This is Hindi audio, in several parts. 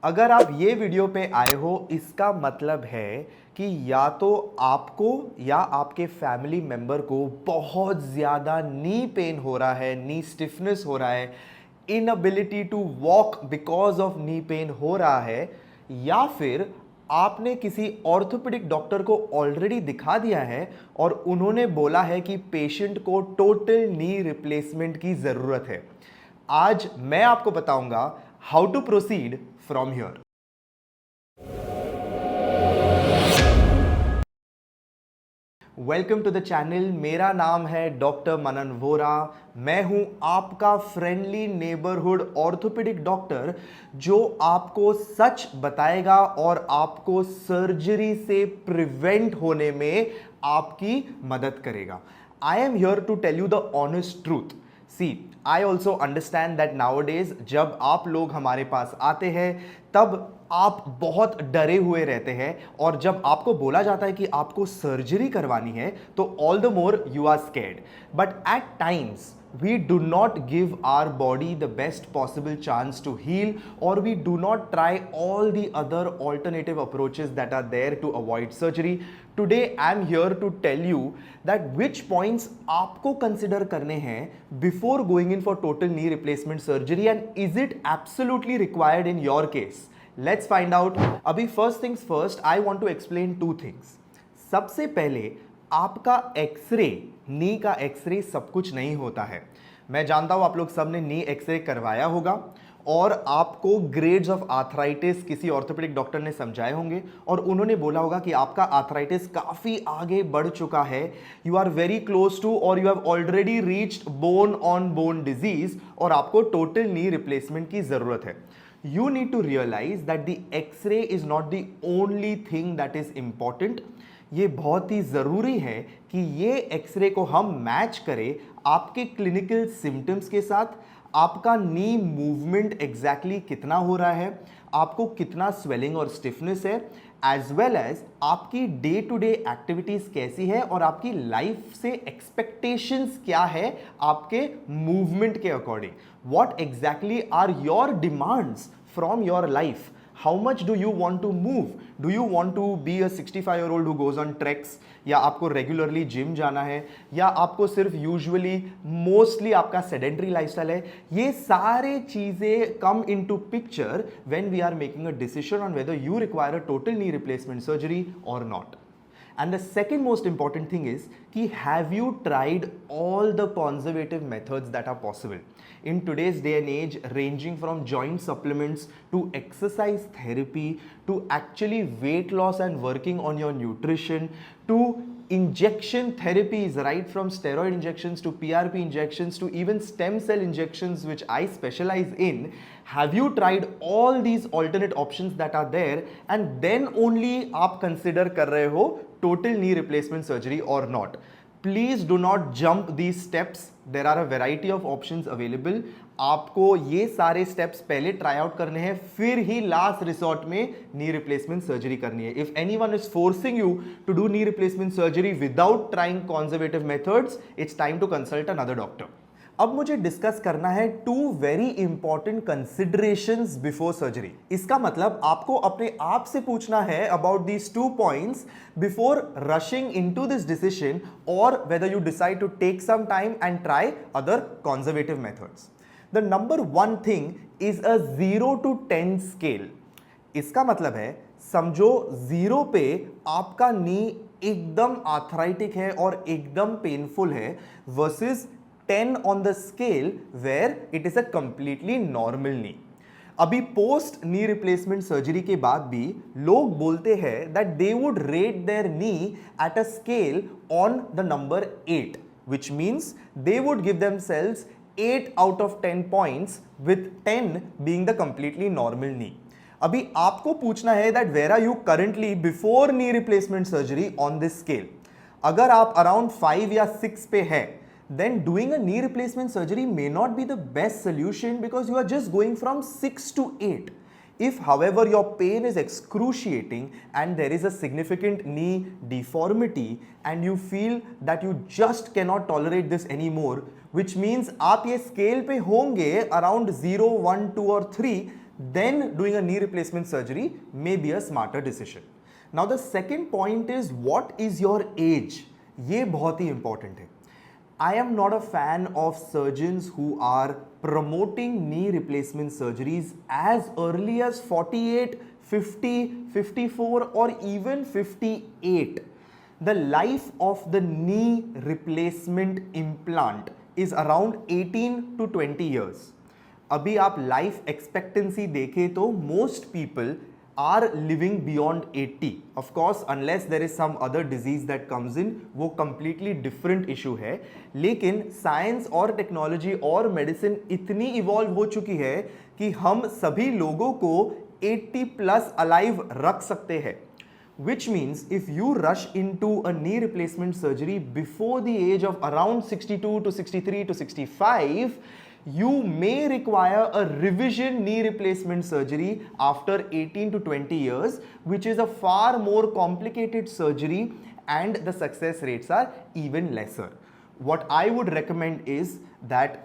अगर आप ये वीडियो पे आए हो इसका मतलब है कि या तो आपको या आपके फैमिली मेंबर को बहुत ज़्यादा नी पेन हो रहा है, नी स्टिफनेस हो रहा है, inability to walk because of knee pain हो रहा है, या फिर आपने किसी ऑर्थोपेडिक डॉक्टर को ऑलरेडी दिखा दिया है और उन्होंने बोला है कि पेशेंट को टोटल नी रिप्लेसमेंट की ज़रूरत है। आज मैं आपको बताऊंगा how to proceed from here. Welcome to the channel. मेरा नाम है डॉक्टर मनन वोरा। मैं हूं आपका फ्रेंडली नेबरहुड ऑर्थोपेडिक डॉक्टर जो आपको सच बताएगा और आपको सर्जरी से प्रिवेंट होने में आपकी मदद करेगा। I am here to tell you the honest truth. See, I also understand that nowadays जब आप लोग हमारे पास आते हैं तब आप बहुत डरे हुए रहते हैं, और जब आपको बोला जाता है कि आपको सर्जरी करवानी है तो all the more you are scared. But at times we do not give our body the best possible chance to heal, or we do not try all the other alternative approaches that are there to avoid surgery. Today I am here to tell you that which points आपको consider करने हैं before going in for total knee replacement surgery, and is it absolutely required in your case. Let's find out. अभी first things first, I want to explain two things. सबसे पहले आपका एक्सरे, नी का एक्सरे सब कुछ नहीं होता है। मैं जानता हूं आप लोग सब ने नी एक्सरे करवाया होगा और आपको ग्रेड्स ऑफ आर्थराइटिस किसी ऑर्थोपेडिक डॉक्टर ने समझाए होंगे और उन्होंने बोला होगा कि आपका आर्थराइटिस काफ़ी आगे बढ़ चुका है, you are very close to और you have already reached bone on bone disease और आपको टोटल नी रिप्लेसमेंट की ज़रूरत है। You need to realize that the X-ray is not the only thing that is important. ये बहुत ही ज़रूरी है कि ये एक्सरे को हम मैच करें आपके क्लिनिकल सिम्टम्स के साथ। आपका नी मूवमेंट एग्जैक्टली कितना हो रहा है, आपको कितना स्वेलिंग और स्टिफनेस है, एज वेल एज आपकी डे टू डे एक्टिविटीज़ कैसी है और आपकी लाइफ से एक्सपेक्टेशंस क्या है आपके मूवमेंट के according. What exactly are your demands from your life? How much do you want to move? Do you want to be a 65-year-old who goes on treks, या आपको रेगुलरली जिम जाना है, या आपको सिर्फ यूजुअली मोस्टली आपका सेडेंटरी लाइफस्टाइल है? ये सारे चीज़ें come into picture when we are making a decision on whether you require a total knee replacement surgery और not. And the second most important thing is कि have you tried all the conservative methods that are possible in today's day and age, ranging from joint supplements to exercise therapy to actually weight loss and working on your nutrition to injection therapies, right from steroid injections to PRP injections to even stem cell injections, which I specialize in. Have you tried all these alternate options that are there and then only आप consider कर रहे हो total knee replacement surgery or not? Please do not jump these steps. There are a variety of options available. आपको ये सारे स्टेप्स पहले ट्राई आउट करने हैं, फिर ही लास्ट रिसोर्ट में नी रिप्लेसमेंट सर्जरी करनी है. If anyone is forcing you to do knee replacement surgery without trying conservative methods, it's time to consult another doctor. अब मुझे डिस्कस करना है two very important considerations before surgery. इसका मतलब आपको अपने आप से पूछना है about these two points before rushing into this decision, और whether you decide to take some time and try other conservative methods. The number one thing is a 0 to 10 scale. इसका मतलब है समझो 0 पे आपका नी एकदम आर्थराइटिक है और एकदम पेनफुल है, versus 10 on the scale where it is a completely normal knee. अभी पोस्ट नी रिप्लेसमेंट सर्जरी के बाद भी लोग बोलते हैं that they would rate their knee at a scale on the number 8, which means they would give themselves 8 out of 10 points, with 10 being the completely normal knee. अभी आपको पूछना है that where are you currently before knee replacement surgery on this scale. अगर आप अराउंड 5 या 6 पे है, then doing a knee replacement surgery may not be the best solution because you are just going from 6 to 8. If, however, your pain is excruciating and there is a significant knee deformity and you feel that you just cannot tolerate this anymore, which means आप ये scale पे होंगे around 0, 1, 2 or 3, then doing a knee replacement surgery may be a smarter decision. Now the second point is, what is your age? ये बहुत ही important है. I am not a fan of surgeons who are promoting knee replacement surgeries as early as 48, 50, 54 or even 58. The life of the knee replacement implant is around 18 to 20 years. अभी आप लाइफ एक्सपेक्टेंसी देखें तो most people are living beyond 80. Of course unless there is some other disease that comes in, वो कंप्लीटली डिफरेंट इशू है. लेकिन साइंस और टेक्नोलॉजी और मेडिसिन इतनी इवॉल्व हो चुकी है कि हम सभी लोगों को 80 प्लस अलाइव रख सकते हैं. Which means if you rush into a knee replacement surgery before the age of around 62 to 63 to 65, you may require a revision knee replacement surgery after 18 to 20 years, which is a far more complicated surgery and the success rates are even lesser. What I would recommend is that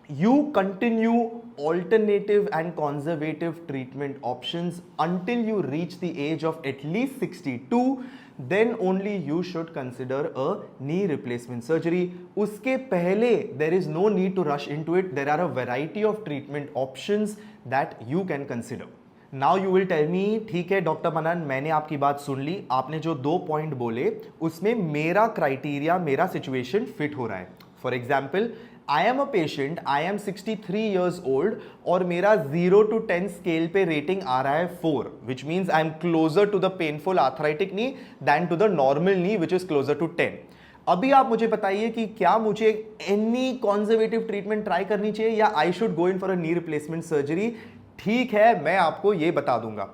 you continue alternative and conservative treatment options until you reach the age of at least 62. Then only you should consider a knee replacement surgery. Uske pehle there is no need to rush into it. There are a variety of treatment options that you can consider. Now you will tell me, ठीक है डॉक्टर मनन, मैंने आपकी बात सुन ली, आपने जो 2 पॉइंट बोले उसमें मेरा क्राइटेरिया, मेरा सिचुएशन फिट हो रहा है. For example, I am a patient, I am 63 years old और मेरा 0 to 10 स्केल पे रेटिंग आ रहा है 4, which means I am closer to the painful arthritic knee than to the normal knee which is closer to 10. अभी आप मुझे बताइए कि क्या मुझे एनी कॉन्जर्वेटिव ट्रीटमेंट ट्राई करनी चाहिए या I should go in for a knee replacement surgery? ठीक है, मैं आपको ये बता दूंगा.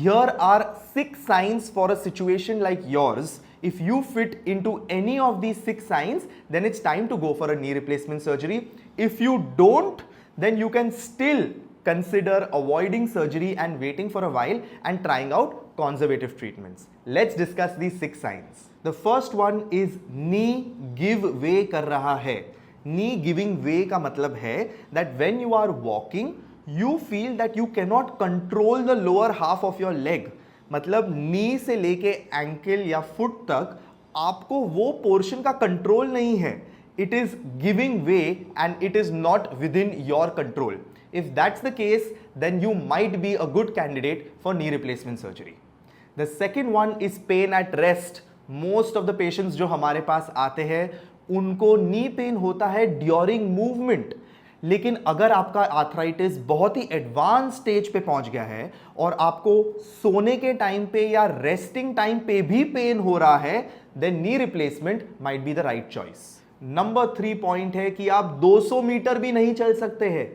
Here are 6 signs for a situation like yours. If you fit into any of these 6 signs, then it's time to go for a knee replacement surgery. If you don't, then you can still consider avoiding surgery and waiting for a while and trying out conservative treatments. Let's discuss these 6 signs. The first one is knee give way कर रहा है. Knee giving way का मतलब है that when you are walking, you feel that you cannot control the lower half of your leg. मतलब नी से लेके एंकल या फुट तक आपको वो पोर्शन का कंट्रोल नहीं है. It is giving way and it is not within your control. If that's the case, then you might be a good candidate for knee replacement surgery. The second one is pain at rest. Most of the patients जो हमारे पास आते हैं उनको नी पेन होता है ड्यूरिंग मूवमेंट. लेकिन अगर आपका आर्थराइटिस बहुत ही एडवांस स्टेज पे पहुंच गया है और आपको सोने के टाइम पे या रेस्टिंग टाइम पे भी पेन हो रहा है, then knee replacement might be the right choice. Number 3 point है कि आप 200 मीटर भी नहीं चल सकते हैं.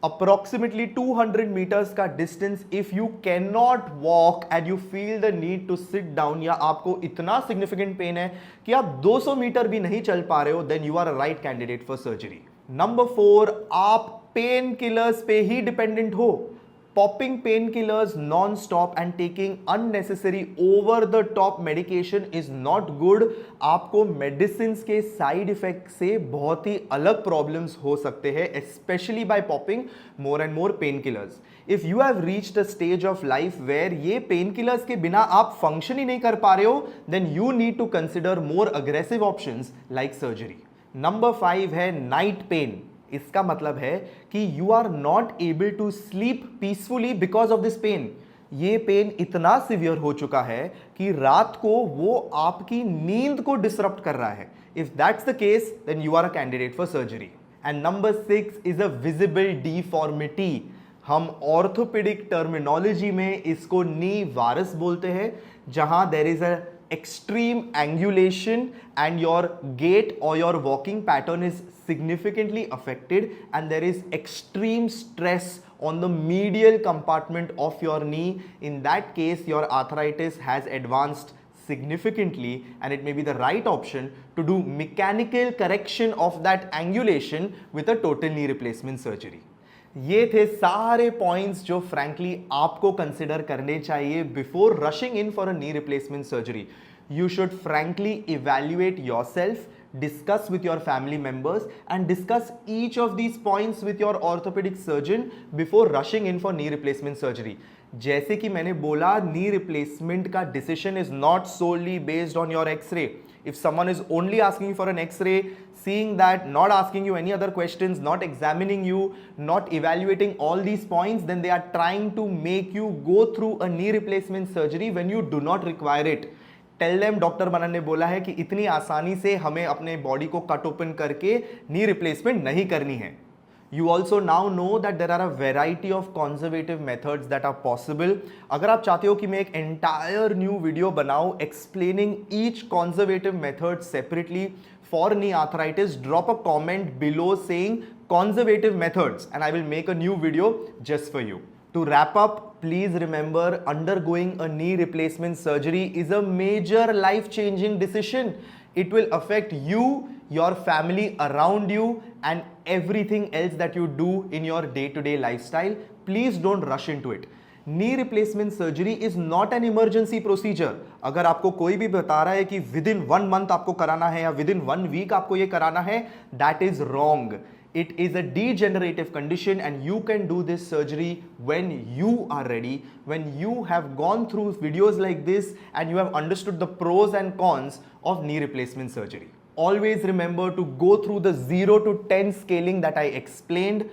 अप्रोक्सीमेटली 200 मीटर्स का distance if you can not walk and you feel the need to sit down, या आपको इतना सिग्निफिकेंट पेन है कि आप 200 मीटर भी नहीं चल पा रहे हो, then you are a right candidate for surgery. Number 4, आप पेन किलर्स पे ही डिपेंडेंट हो. Popping pain killers non stop and taking unnecessary over the top medication is not good. आपको मेडिसिन के साइड इफेक्ट से बहुत ही अलग प्रॉब्लम्स हो सकते हैं, specially by popping more and more pain killers. If you have reached a stage of life where ये पेन किलर्स के बिना आप फंक्शन ही नहीं कर पा रहे हो, then you need to consider more aggressive options like surgery. Number 5 है नाइट पेन. इसका मतलब है कि you are not able to sleep peacefully because of this pain. ये पेन इतना सिवियर हो चुका है कि रात को वो आपकी नींद को डिसरप्ट कर रहा है. If that's the case, then you are a candidate for surgery. And number 6 is a visible deformity. हम ऑर्थोपेडिक टर्मिनोलॉजी में इसको नी वारस बोलते हैं, जहां there is a extreme angulation and your gait or your walking pattern is significantly affected and there is extreme stress on the medial compartment of your knee. In that case, your arthritis has advanced significantly and it may be the right option to do mechanical correction of that angulation with a total knee replacement surgery. ये थे सारे पॉइंट्स जो फ्रैंकली आपको कंसिडर करने चाहिए before rushing in for a knee replacement surgery. You should frankly evaluate yourself, discuss with your family members and discuss each of these points with your orthopedic surgeon before rushing in for knee replacement surgery. जैसे कि मैंने बोला, नी रिप्लेसमेंट का decision is not solely based on your x ray. If someone is only asking you for an X-ray, seeing that, not asking you any other questions, not examining you, not evaluating all these points, then they are trying to make you go through a knee replacement surgery when you do not require it. Tell them doctor Manan ने बोला है कि इतनी आसानी से हमें अपने बॉडी को कट ओपन करके नी रिप्लेसमेंट नहीं करनी है. You also now know that there are a variety of conservative methods that are possible. अगर आप चाहते हो कि मैं एक entire new video बनाऊं explaining each conservative method separately for knee arthritis, drop a comment below saying conservative methods and I will make a new video just for you. To wrap up, please remember, undergoing a knee replacement surgery is a major life-changing decision. It will affect you, your family around you, and everything else that you do in your day-to-day lifestyle. Please don't rush into it. Knee replacement surgery is not an emergency procedure. अगर आपको कोई भी बता रहा है कि within 1 month आपको कराना है या within 1 week आपको ये कराना है, that is wrong. It is a degenerative condition and you can do this surgery when you are ready, when you have gone through videos like this and you have understood the pros and cons of knee replacement surgery. Always remember to go through the 0 to 10 scaling that I explained.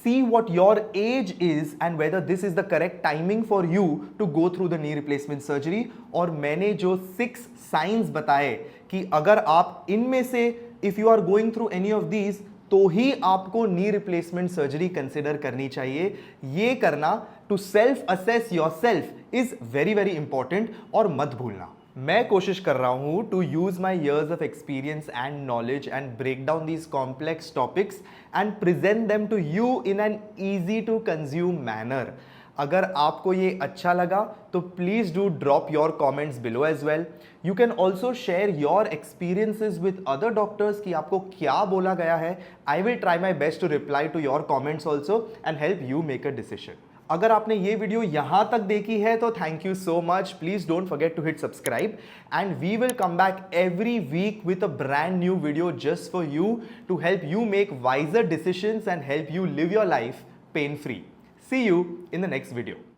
See what your age is and whether this is the correct timing for you to go through the knee replacement surgery. और मैंने जो 6 signs बताए कि अगर आप इनमें से if you are going through any of these तो ही आपको नी रिप्लेसमेंट सर्जरी कंसिडर करनी चाहिए. ये करना to self assess yourself is very very important और मत भूलना. मैं कोशिश कर रहा हूं to use my years of experience and knowledge and break down these complex topics and present them to you in an easy to consume manner. अगर आपको ये अच्छा लगा तो please do drop your comments below as well. You can also share your experiences with other doctors कि आपको क्या बोला गया है. I will try my best to reply to your comments also and help you make a decision. अगर आपने ये वीडियो यहां तक देखी है तो thank you so much. Please don't forget to hit subscribe and we will come back every week with a brand new video just for you to help you make wiser decisions and help you live your life pain free. See you in the next video.